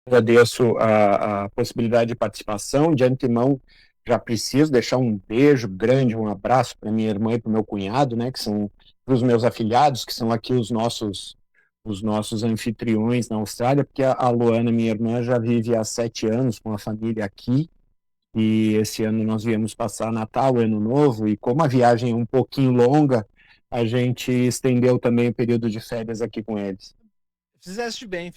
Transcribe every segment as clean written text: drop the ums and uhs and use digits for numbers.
Agradeço a possibilidade de participação. De antemão, já preciso deixar um beijo grande, um abraço para minha irmã e para o meu cunhado, né, que são os meus afilhados, que são aqui os nossos anfitriões na Austrália, porque a Luana, minha irmã, já vive há 7 anos com a família aqui, e esse ano nós viemos passar Natal, Ano Novo, e como a viagem é um pouquinho longa, a gente estendeu também o período de férias aqui com eles. Fizeste bem,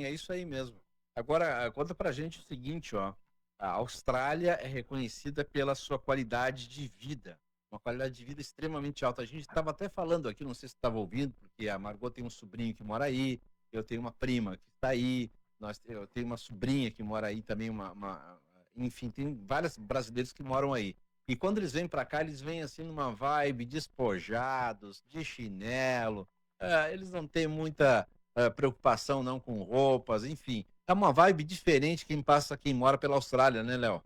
é isso aí mesmo. Agora, conta pra gente o seguinte, ó. A Austrália é reconhecida pela sua qualidade de vida, uma qualidade de vida extremamente alta. A gente estava até falando aqui, não sei se estava ouvindo, porque a Margot tem um sobrinho que mora aí, eu tenho uma prima que está aí, eu tenho uma sobrinha que mora aí também, enfim, tem vários brasileiros que moram aí. E quando eles vêm para cá, eles vêm assim numa vibe despojados, de chinelo. Eles não têm muita preocupação não com roupas, enfim. É uma vibe diferente quem mora pela Austrália, né, Léo?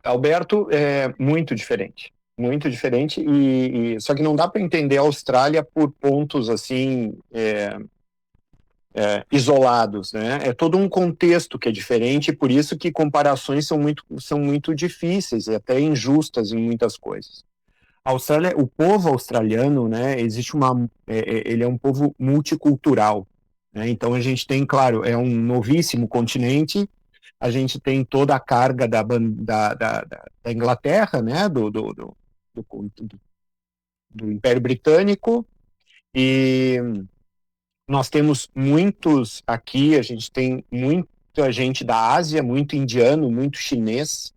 Alberto, é muito diferente, só que não dá para entender a Austrália por pontos assim isolados, né? É todo um contexto que é diferente, e por isso que comparações são muito difíceis e até injustas em muitas coisas. A Austrália, o povo australiano, né? Ele é um povo multicultural, né? Então a gente tem, claro, é um novíssimo continente. A gente tem toda a carga da Inglaterra, né, do Império Britânico, e nós temos muitos aqui, a gente tem muita gente da Ásia, muito indiano, muito chinês,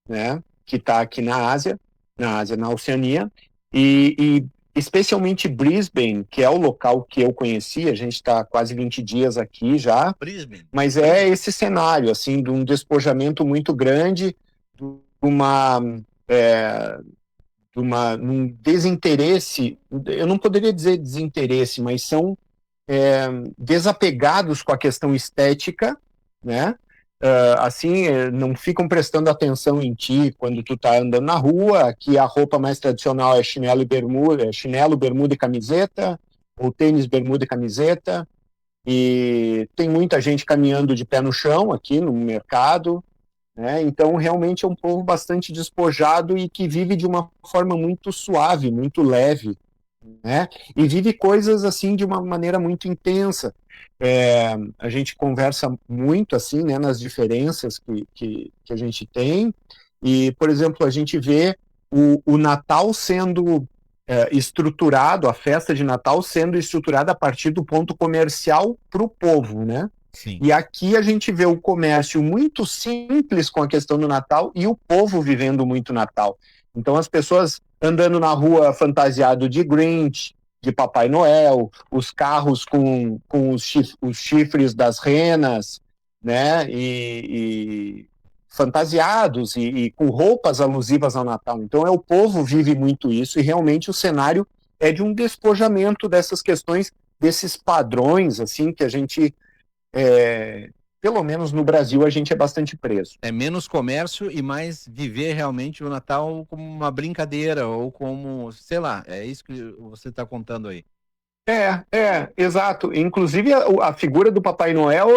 né, que está aqui na Ásia, na Oceania, e especialmente Brisbane, que é o local que eu conheci, a gente está quase 20 dias aqui já, Brisbane. mas é esse cenário, assim, de um despojamento muito grande, de uma, é, num desinteresse, eu não poderia dizer desinteresse, mas são desapegados com a questão estética, né? Assim, não ficam prestando atenção em ti quando tu tá andando na rua, que a roupa mais tradicional é chinelo e bermuda, chinelo, bermuda e camiseta, ou tênis, bermuda e camiseta, e tem muita gente caminhando de pé no chão aqui no mercado, né? Então, realmente é um povo bastante despojado e que vive de uma forma muito suave, muito leve, né? E vive coisas assim de uma maneira muito intensa. A gente conversa muito assim, né, nas diferenças que a gente tem. E, por exemplo, a gente vê o Natal sendo estruturado, a festa de Natal sendo estruturada a partir do ponto comercial para o povo, né? Sim. E aqui a gente vê o comércio muito simples com a questão do Natal e o povo vivendo muito Natal. Então as pessoas andando na rua fantasiado de Grinch, de Papai Noel, os carros com os chifres das renas, né? E fantasiados e com roupas alusivas ao Natal. Então o povo vive muito isso e realmente o cenário é de um despojamento dessas questões, desses padrões assim que a gente pelo menos no Brasil, a gente é bastante preso. É menos comércio e mais viver realmente o Natal como uma brincadeira ou como, sei lá, é isso que você está contando aí. Exato. Inclusive, a figura do Papai Noel,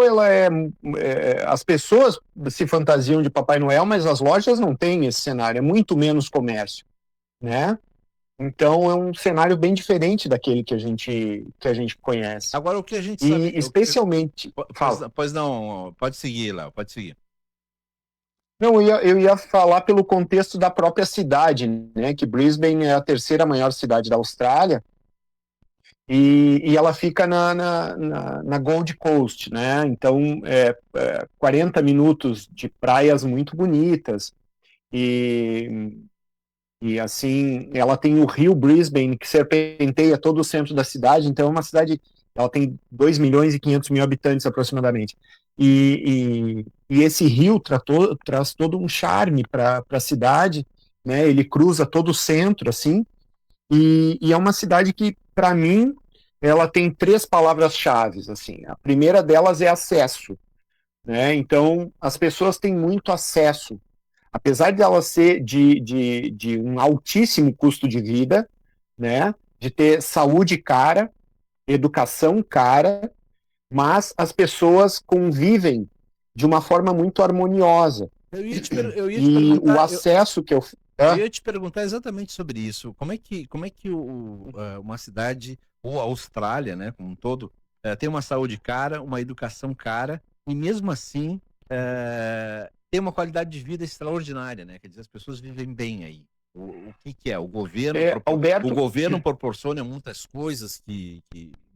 as pessoas se fantasiam de Papai Noel, mas as lojas não têm esse cenário, é muito menos comércio, né? Então, é um cenário bem diferente daquele que a gente conhece. Agora, o que a gente sabe. E especialmente, Pois, fala. pois não, pode seguir, Léo, pode seguir. Não, eu ia falar pelo contexto da própria cidade, né? Que Brisbane é a terceira maior cidade da Austrália, e ela fica na Gold Coast, né? Então, 40 minutos de praias muito bonitas. E, e assim, ela tem o rio Brisbane, que serpenteia todo o centro da cidade. Então, é uma cidade, ela tem 2 milhões e 500 mil habitantes aproximadamente. E esse rio traz todo um charme para a cidade, né? Ele cruza todo o centro, assim, e é uma cidade que, para mim, ela tem três palavras-chave, assim. A primeira delas é acesso, né? Então, as pessoas têm muito acesso. Apesar de ela ser de um altíssimo custo de vida, né? De ter saúde cara, educação cara, mas as pessoas convivem de uma forma muito harmoniosa. Eu ia te E o perguntar, acesso que eu... eu ia te perguntar exatamente sobre isso. Como é que uma cidade, ou a Austrália, né, como um todo, tem uma saúde cara, uma educação cara, e mesmo assim tem uma qualidade de vida extraordinária, né? Quer dizer, as pessoas vivem bem aí. O que é? O governo, Alberto, o governo proporciona muitas coisas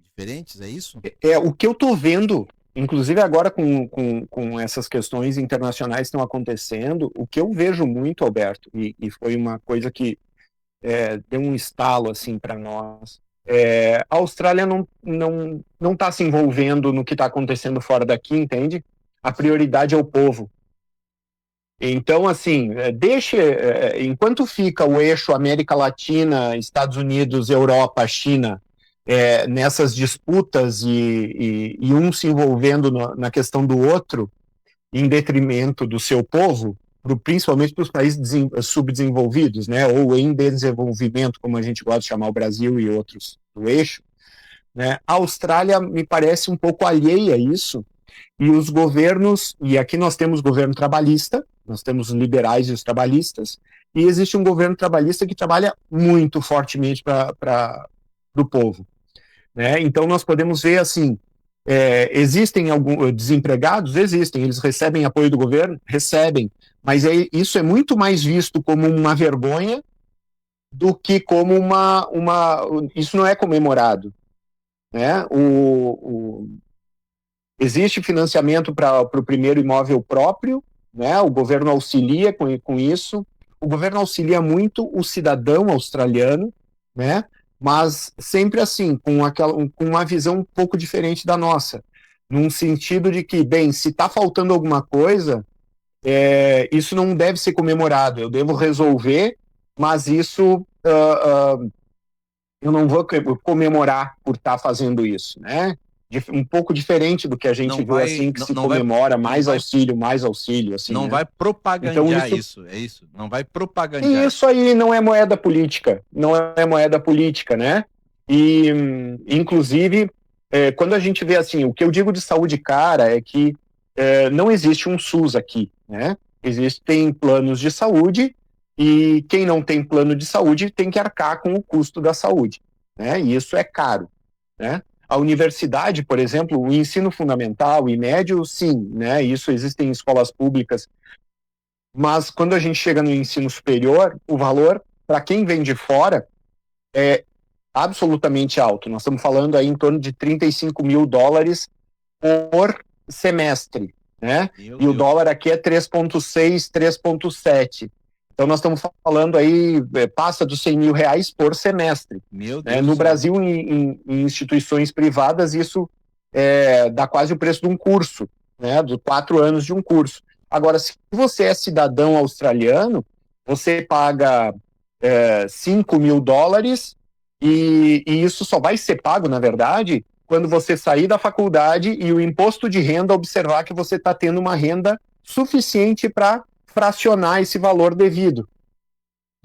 diferentes, é isso? o que eu estou vendo, inclusive agora com essas questões internacionais que estão acontecendo, o que eu vejo muito, Alberto, e foi uma coisa que deu um estalo assim para nós, a Austrália não está se envolvendo no que está acontecendo fora daqui, entende? A prioridade é o povo. Então, assim, enquanto fica o eixo América Latina, Estados Unidos, Europa, China, nessas disputas e um se envolvendo na questão do outro, em detrimento do seu povo, principalmente para os países subdesenvolvidos, né, ou em desenvolvimento, como a gente gosta de chamar o Brasil e outros do eixo, né, a Austrália me parece um pouco alheia a isso, e os governos, e aqui nós temos governo trabalhista, nós temos os liberais e os trabalhistas, e existe um governo trabalhista que trabalha muito fortemente para o povo. Né? Então nós podemos ver assim, existem alguns desempregados? Existem, eles recebem apoio do governo? Recebem, mas isso é muito mais visto como uma vergonha do que como isso não é comemorado. Né? Existe financiamento para o primeiro imóvel próprio, né? O governo auxilia com isso. O governo auxilia muito o cidadão australiano, né? Mas sempre assim, com uma visão um pouco diferente da nossa, num sentido de que, bem, se está faltando alguma coisa, isso não deve ser comemorado, eu devo resolver, mas isso eu não vou comemorar por estar fazendo isso, né? Um pouco diferente do que a gente vê assim, que se comemora mais auxílio, assim, não né? vai propagandear então, isso, é isso? Não vai propagandear. E isso aí não é moeda política, não é moeda política, né? E, inclusive, quando a gente vê assim, o que eu digo de saúde cara é que não existe um SUS aqui, né? Existem planos de saúde e quem não tem plano de saúde tem que arcar com o custo da saúde, né? E isso é caro, né? A universidade, por exemplo, o ensino fundamental e médio, sim, né? Isso existem em escolas públicas, mas quando a gente chega no ensino superior, o valor, para quem vem de fora, é absolutamente alto. Nós estamos falando aí em torno de $35 mil por semestre, né? E o dólar aqui é 3,6, 3,7. Então nós estamos falando aí, passa dos R$100 mil por semestre. Meu Deus. No Brasil, em instituições privadas, isso dá quase o preço de um curso, né? De 4 anos de um curso. Agora, se você é cidadão australiano, você paga $5 mil e isso só vai ser pago, na verdade, quando você sair da faculdade e o imposto de renda observar que você está tendo uma renda suficiente para fracionar esse valor devido,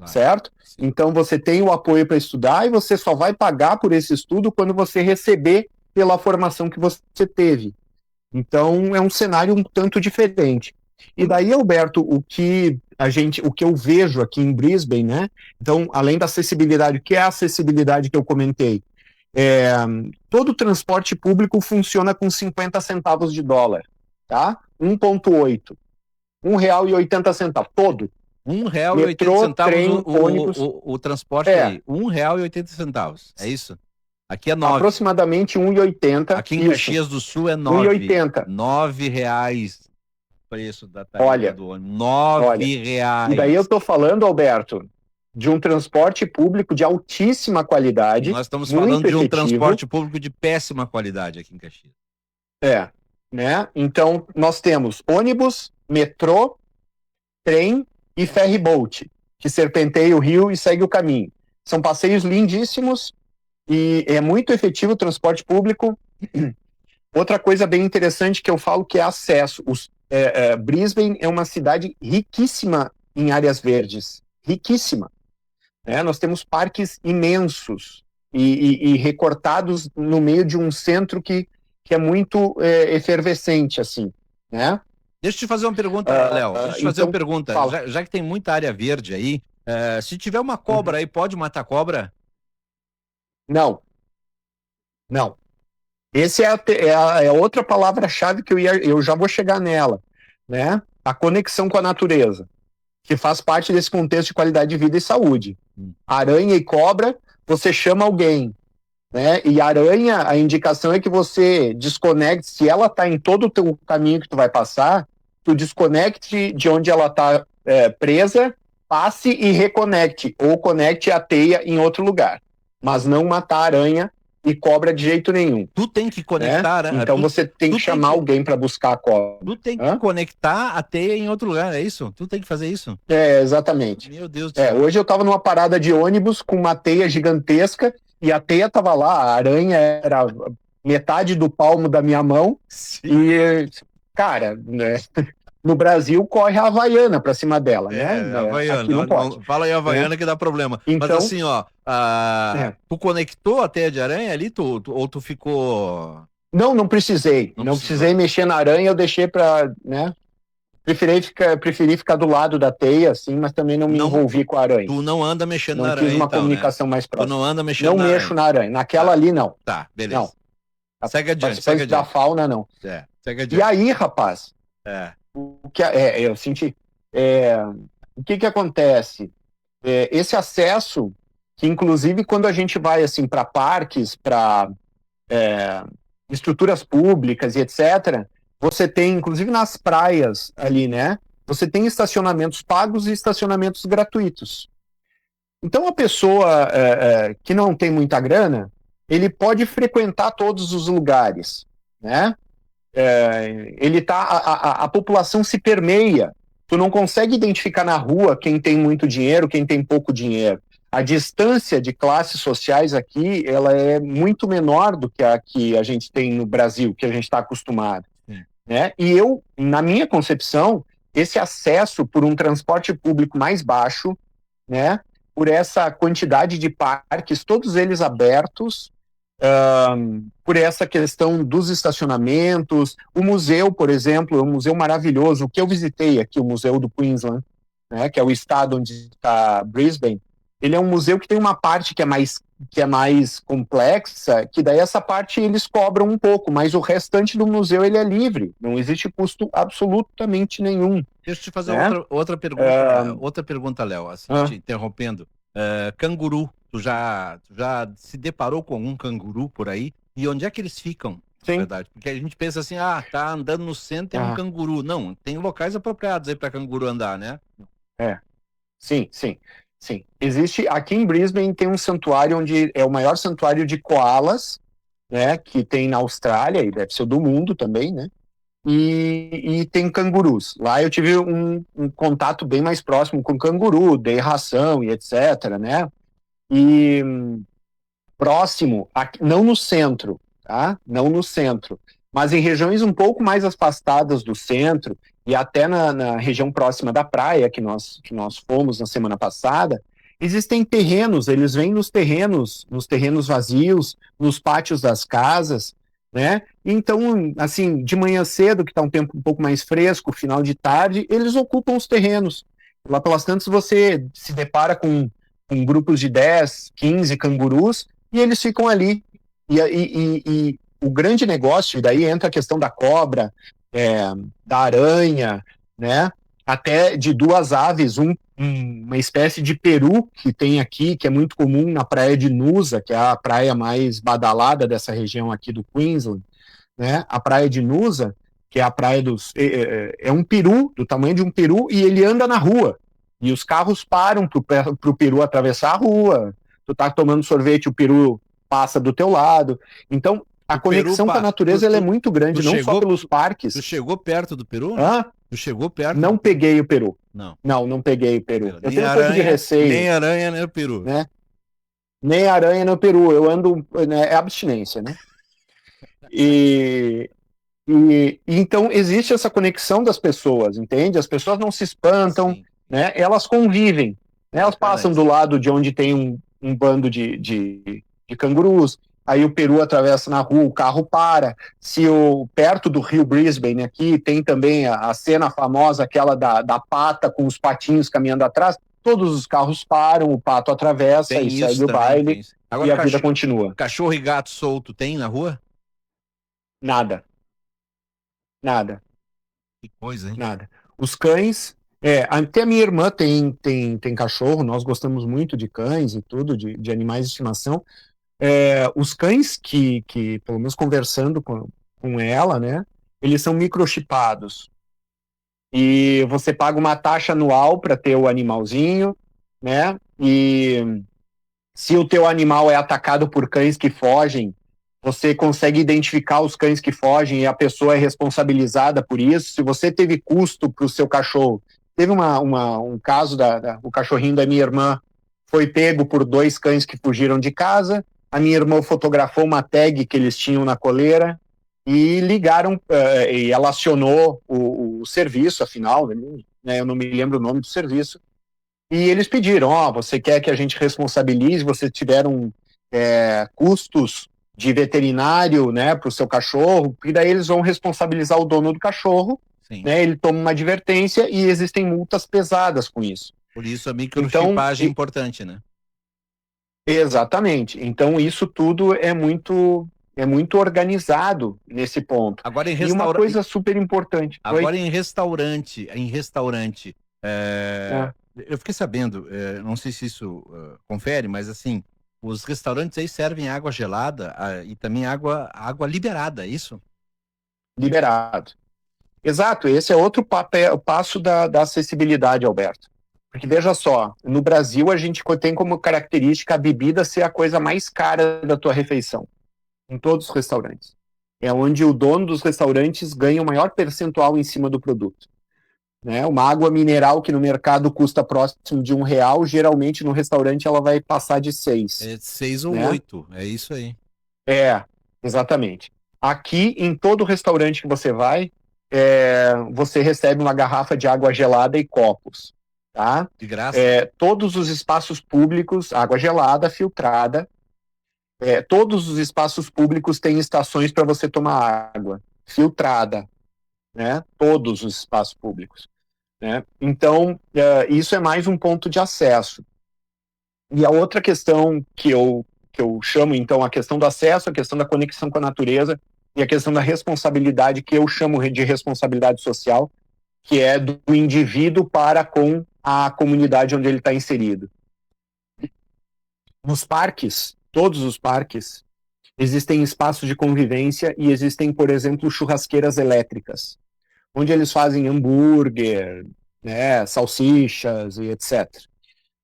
certo? Sim. Então você tem o apoio para estudar e você só vai pagar por esse estudo quando você receber pela formação que você teve. Então é um cenário um tanto diferente. E daí, Alberto, o que eu vejo aqui em Brisbane, né? Então, além da acessibilidade, o que é a acessibilidade que eu comentei? Todo o transporte público funciona com 50 centavos de dólar, tá? 1,8. R$1,80, todo. R$1,80, trem, ônibus. O transporte aí, R$1,80, é isso? Aqui é 9. Aproximadamente 1,80. Aqui em Caxias do Sul é 9. 1,80. R$9 o preço da tarifa do ônibus. R$9. E daí eu tô falando, Alberto, de um transporte público de altíssima qualidade. Nós estamos falando de um transporte público de péssima qualidade aqui em Caxias. Né? Então nós temos ônibus, metrô, trem e ferryboat, que serpenteia o rio e segue o caminho. São passeios lindíssimos e é muito efetivo o transporte público. Outra coisa bem interessante que eu falo que é acesso. Brisbane é uma cidade riquíssima em áreas verdes, riquíssima. Nós temos parques imensos e recortados no meio de um centro que que é muito efervescente, assim, né? Deixa eu te fazer uma pergunta, Léo. Deixa eu te fazer uma pergunta. Já que tem muita área verde aí, se tiver uma cobra aí, pode matar cobra? Não. Não. Essa é a outra palavra-chave que eu já vou chegar nela, né? A conexão com a natureza, que faz parte desse contexto de qualidade de vida e saúde. Aranha e cobra, você chama alguém, né? E aranha, a indicação é que você desconecte, se ela está em todo o teu caminho que tu vai passar, tu desconecte de onde ela está presa, passe e reconecte, ou conecte a teia em outro lugar. Mas não matar aranha e cobra de jeito nenhum. Tu tem que conectar, né? Então você tem que chamar alguém para buscar a cobra. Tu tem que conectar a teia em outro lugar, é isso? Tu tem que fazer isso? Exatamente. Meu Deus do céu. Hoje eu estava numa parada de ônibus com uma teia gigantesca e a teia estava lá, a aranha era metade do palmo da minha mão. Sim. E, cara, né? No Brasil corre a Havaiana pra cima dela, né? Havaiana. Aqui não pode. Fala aí Havaiana que dá problema. Então, mas assim, ó, tu conectou a teia de aranha ali, ou tu ficou... Não precisei. Não precisei mexer na aranha, eu deixei pra, né? Preferi ficar do lado da teia, assim, mas também não me envolvi com a aranha. Tu não anda mexendo na aranha, Não fiz uma comunicação mais próxima. Tu não anda mexendo na aranha. Não mexo na aranha. Naquela ali, não. Tá, beleza. Não. Segue adiante, da fauna, não. Segue adiante. E aí, rapaz... eu senti. O que acontece? Esse acesso, que inclusive quando a gente vai assim para parques, para estruturas públicas e etc., você tem, inclusive nas praias ali, né? Você tem estacionamentos pagos e estacionamentos gratuitos. Então a pessoa que não tem muita grana, ele pode frequentar todos os lugares, né? A população se permeia. Tu não consegue identificar na rua quem tem muito dinheiro, quem tem pouco dinheiro. A distância de classes sociais aqui, ela é muito menor do que a que a gente tem no Brasil, que a gente está acostumado. Né? E eu, na minha concepção, esse acesso por um transporte público mais baixo, né? Por essa quantidade de parques, todos eles abertos, por essa questão dos estacionamentos, o museu, por exemplo, é um museu maravilhoso, o que eu visitei aqui, o Museu do Queensland, né, que é o estado onde está Brisbane. Ele é um museu que tem uma parte que é mais complexa, que daí essa parte eles cobram um pouco, mas o restante do museu ele é livre, não existe custo absolutamente nenhum. Deixa eu te fazer outra pergunta, Léo, assim, te interrompendo. Canguru, tu já se deparou com algum canguru por aí? E onde é que eles ficam, na verdade? Porque a gente pensa assim, tá andando no centro, tem um canguru. Não, tem locais apropriados aí para canguru andar, né? Sim. Existe, aqui em Brisbane tem um santuário onde é o maior santuário de koalas, né, que tem na Austrália, e deve ser do mundo também, né? E tem cangurus. Lá eu tive um contato bem mais próximo com canguru, dei ração e etc, né? E próximo, aqui, não no centro, tá? Não no centro, mas em regiões um pouco mais afastadas do centro e até na região próxima da praia que nós fomos na semana passada, existem terrenos, eles vêm nos terrenos vazios, nos pátios das casas, né? Então, assim, de manhã cedo, que está um tempo um pouco mais fresco, final de tarde, eles ocupam os terrenos. Lá pelas tantas você se depara com grupos de 10, 15 cangurus e eles ficam ali. E o grande negócio, daí entra a questão da cobra, da aranha, né? Até de duas aves, uma espécie de peru que tem aqui, que é muito comum na praia de Noosa, que é a praia mais badalada dessa região aqui do Queensland, né? A praia de Noosa, que é a praia dos... É um peru, do tamanho de um peru, e ele anda na rua. E os carros param pro peru atravessar a rua. Tu tá tomando sorvete, o peru passa do teu lado. Então, a conexão com a natureza ela é muito grande, não só pelos parques. Tu chegou perto do peru? Tu chegou perto? Não peguei o peru. Não peguei o peru. Eu tenho um pouco de receio. Nem aranha, nem o peru. Né? Nem aranha, nem o peru. Eu ando... Né, é abstinência, né? E então existe essa conexão das pessoas, entende? As pessoas não se espantam, né? Elas convivem. Né? Elas passam do lado de onde tem um bando de cangurus, aí o peru atravessa na rua, o carro para. Se perto do Rio Brisbane aqui tem também a cena famosa, aquela da pata com os patinhos caminhando atrás, todos os carros param, o pato atravessa Tem e isso segue o também, baile tem isso. Agora, e a vida continua. cachorro e gato solto tem na rua? Nada. Nada. Que coisa, hein? Nada. Os cães, até a minha irmã tem cachorro, nós gostamos muito de cães e tudo, de animais de estimação. Os cães que, pelo menos conversando com ela, né, eles são microchipados. E você paga uma taxa anual para ter o animalzinho, né? E se o teu animal é atacado por cães que fogem, você consegue identificar os cães que fogem e a pessoa é responsabilizada por isso. Se você teve custo para o seu cachorro, teve um caso o cachorrinho da minha irmã foi pego por 2 cães que fugiram de casa. A minha irmã fotografou uma tag que eles tinham na coleira e ligaram, e ela acionou o serviço, afinal, né, eu não me lembro o nome do serviço, e eles pediram, você quer que a gente responsabilize, vocês tiveram custos de veterinário, né, para o seu cachorro, e daí eles vão responsabilizar o dono do cachorro, né, ele toma uma advertência e existem multas pesadas com isso. Por isso a microchipagem é importante, né? Exatamente. Então isso tudo é muito organizado nesse ponto. Agora, e uma coisa super importante. Agora, em restaurante, eu fiquei sabendo, não sei se isso confere, mas assim, os restaurantes aí servem água gelada e também água liberada, é isso? Liberado. Exato, esse é outro passo da acessibilidade, Alberto. Porque veja só, no Brasil a gente tem como característica a bebida ser a coisa mais cara da tua refeição, em todos os restaurantes. É onde o dono dos restaurantes ganha o maior percentual em cima do produto. Né? Uma água mineral que no mercado custa próximo de R$1, geralmente no restaurante ela vai passar de 6. 6 ou 8, é isso aí. Exatamente. Aqui, em todo restaurante que você vai, você recebe uma garrafa de água gelada e copos. Tá? De graça? Todos os espaços públicos, água gelada, filtrada. Todos os espaços públicos têm estações para você tomar água filtrada, né? Todos os espaços públicos, né? Então, isso é mais um ponto de acesso. E a outra questão que eu chamo, então, a questão do acesso, a questão da conexão com a natureza e a questão da responsabilidade, que eu chamo de responsabilidade social, que é do indivíduo para com a comunidade onde ele está inserido. Nos parques, todos os parques, existem espaços de convivência e existem, por exemplo, churrasqueiras elétricas, onde eles fazem hambúrguer, né, salsichas e etc.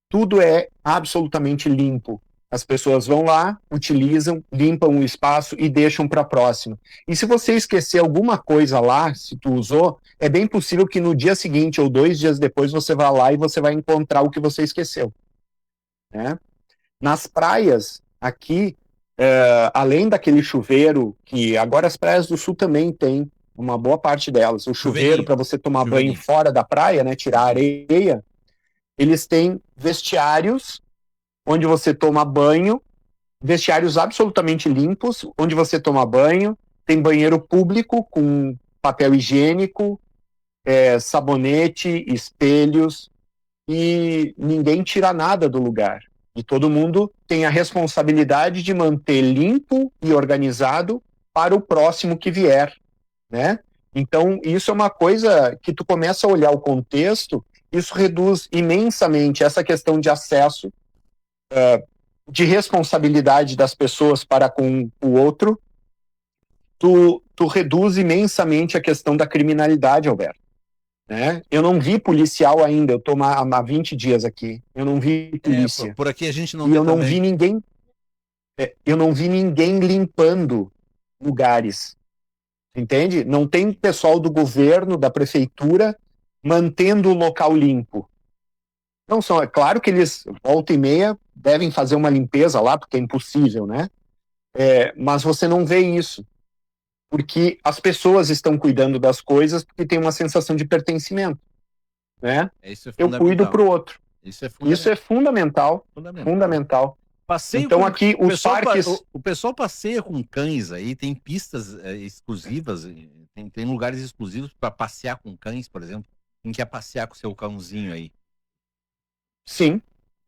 Tudo é absolutamente limpo. As pessoas vão lá, utilizam, limpam o espaço e deixam para a próxima. E se você esquecer alguma coisa lá, se tu usou, é bem possível que no dia seguinte ou 2 dias depois você vá lá e você vai encontrar o que você esqueceu. Né? Nas praias, aqui, além daquele chuveiro, que agora as praias do sul também tem, uma boa parte delas, o chuveiro para você tomar banho fora da praia, né, tirar a areia, eles têm vestiários onde você toma banho, vestiários absolutamente limpos, onde você toma banho, tem banheiro público com papel higiênico, sabonete, espelhos, e ninguém tira nada do lugar. E todo mundo tem a responsabilidade de manter limpo e organizado para o próximo que vier, né? Então, isso é uma coisa que tu começa a olhar o contexto, isso reduz imensamente essa questão de acesso, de responsabilidade das pessoas para com o outro. Tu reduz imensamente a questão da criminalidade, Alberto. Né? Eu não vi policial ainda, eu estou há 20 dias aqui, eu não vi polícia. Por aqui a gente não vê eu também. Vi ninguém, eu não vi ninguém limpando lugares, entende? Não tem pessoal do governo, da prefeitura, mantendo o local limpo. Não são, é claro que eles, volta e meia, devem fazer uma limpeza lá, porque é impossível, né? Mas você não vê isso. Porque as pessoas estão cuidando das coisas porque tem uma sensação de pertencimento, né? Isso é eu cuido para o outro. Isso é fundamental. Fundamental. Passeio Então com aqui o os pessoal, parques, o pessoal passeia com cães aí, tem pistas exclusivas, tem lugares exclusivos para passear com cães, por exemplo. Quem quer passear com o seu cãozinho aí? sim,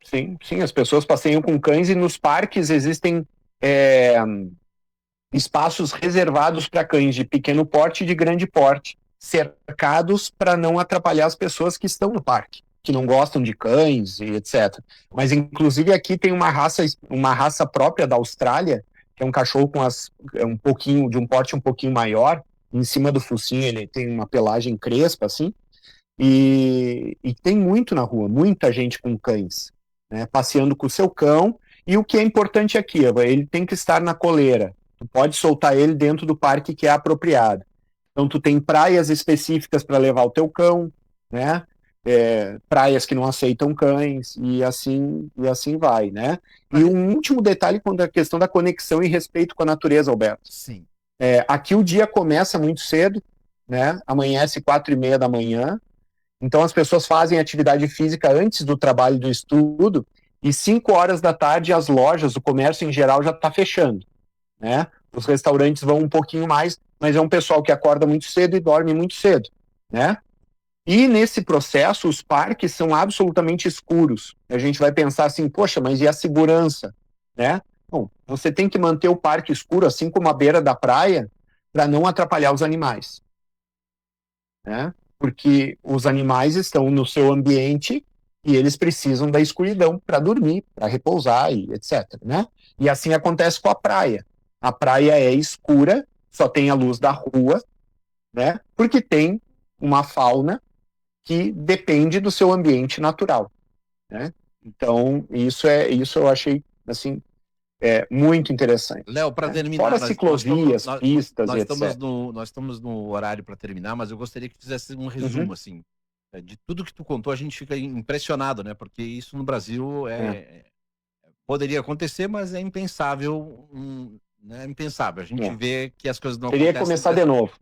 sim, as pessoas passeiam com cães e nos parques existem é, espaços reservados para cães de pequeno porte e de grande porte, cercados para não atrapalhar as pessoas que estão no parque, que não gostam de cães e etc. Mas inclusive aqui tem uma raça própria da Austrália, que é um cachorro com um pouquinho de um porte um pouquinho maior, em cima do focinho ele tem uma pelagem crespa assim, e tem muito na rua, muita gente com cães, né, passeando com o seu cão. E o que é importante aqui, ele tem que estar na coleira. Tu pode soltar ele dentro do parque que é apropriado. Então tu tem praias específicas para levar o teu cão, né? Praias que não aceitam cães e assim vai, né? E um último detalhe quando a questão da conexão e respeito com a natureza, Alberto. Sim. Aqui o dia começa muito cedo, né? Amanhece 4:30 da manhã. Então as pessoas fazem atividade física antes do trabalho e do estudo, e 5 horas da tarde as lojas, o comércio em geral já está fechando, né? Os restaurantes vão um pouquinho mais, mas é um pessoal que acorda muito cedo e dorme muito cedo, né? E nesse processo os parques são absolutamente escuros. A gente vai pensar assim, poxa, mas e a segurança, né? Bom, você tem que manter o parque escuro, assim como a beira da praia, para não atrapalhar os animais, né? Porque os animais estão no seu ambiente e eles precisam da escuridão para dormir, para repousar e etc, né? E assim acontece com a praia. A praia é escura, só tem a luz da rua, né? Porque tem uma fauna que depende do seu ambiente natural, né? Então, isso eu achei assim muito interessante, Léo, para né? terminar, Fora ciclovias, pistas e etc. nós estamos no horário para terminar, mas eu gostaria que fizesse um Uhum, resumo assim de tudo que tu contou. A gente fica impressionado, né? Porque isso no Brasil é, poderia acontecer, mas é impensável, né? É impensável. A gente é. vê que as coisas não Teria que acontecem começar de novo.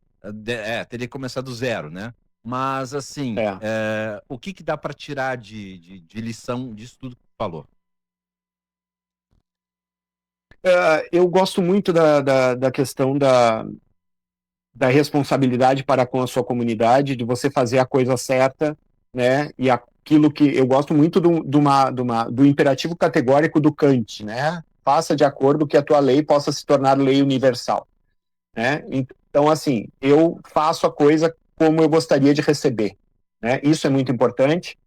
teria que começar do zero, né? Mas assim, É. o que que dá para tirar de lição disso tudo que tu falou? Eu gosto muito da questão da responsabilidade para com a sua comunidade, de você fazer a coisa certa, né? E aquilo que eu gosto muito do imperativo categórico do Kant, né? Faça de acordo que a tua lei possa se tornar lei universal, né? Então, assim, eu faço a coisa como eu gostaria de receber, né? Isso é muito importante.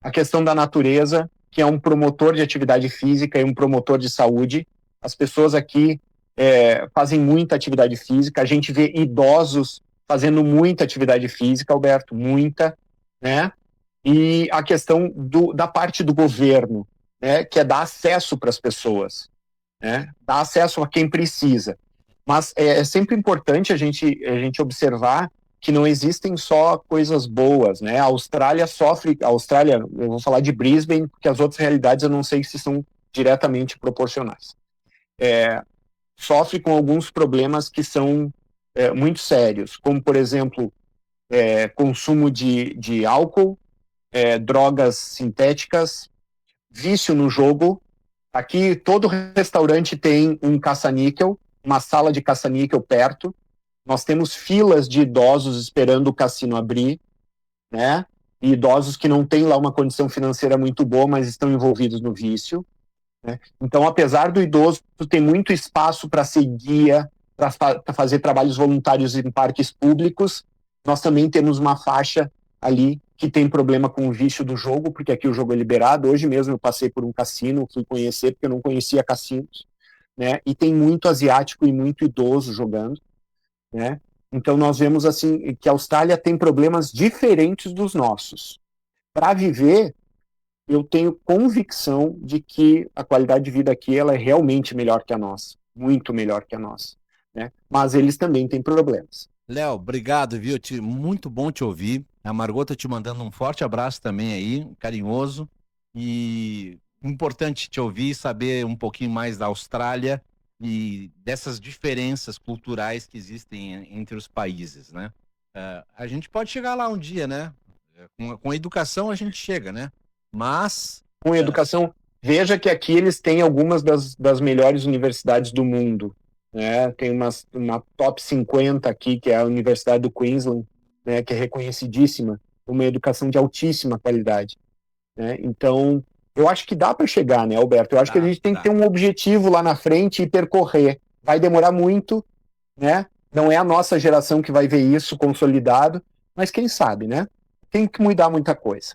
A questão da natureza, que é um promotor de atividade física e um promotor de saúde. As pessoas aqui fazem muita atividade física, a gente vê idosos fazendo muita atividade física, Alberto, muita, né? E a questão da parte do governo, né, que é dar acesso para as pessoas, né? Dar acesso a quem precisa. Mas é sempre importante a gente observar que não existem só coisas boas, né? A Austrália, eu vou falar de Brisbane, porque as outras realidades eu não sei se são diretamente proporcionais. Sofre com alguns problemas que são muito sérios, como, por exemplo, consumo de álcool, drogas sintéticas, vício no jogo. Aqui, todo restaurante tem um caça-níquel, uma sala de caça-níquel perto. Nós temos filas de idosos esperando o cassino abrir, né? E idosos que não têm lá uma condição financeira muito boa, mas estão envolvidos no vício, né? Então, apesar do idoso ter muito espaço para ser guia, para fazer trabalhos voluntários em parques públicos, nós também temos uma faixa ali que tem problema com o vício do jogo, porque aqui o jogo é liberado. Hoje mesmo eu passei por um cassino, fui conhecer, porque eu não conhecia cassinos, né? E tem muito asiático e muito idoso jogando, né? Então nós vemos assim que a Austrália tem problemas diferentes dos nossos. Para viver, eu tenho convicção de que a qualidade de vida aqui ela é realmente melhor que a nossa, muito melhor que a nossa, né? Mas eles também têm problemas. Léo, obrigado, viu? Muito bom te ouvir. A Margot tá te mandando um forte abraço também aí, carinhoso. E importante te ouvir e saber um pouquinho mais da Austrália e dessas diferenças culturais que existem entre os países, né? A gente pode chegar lá um dia, né? Com a educação a gente chega, né? Mas Com educação, Veja que aqui eles têm algumas das melhores universidades do mundo, né? Tem uma top 50 aqui, que é a Universidade do Queensland, né? Que é reconhecidíssima, uma educação de altíssima qualidade, né? Então, eu acho que dá para chegar, né, Alberto? Eu acho que a gente tem que ter um objetivo lá na frente e percorrer. Vai demorar muito, né? Não é a nossa geração que vai ver isso consolidado, mas quem sabe, né? Tem que mudar muita coisa.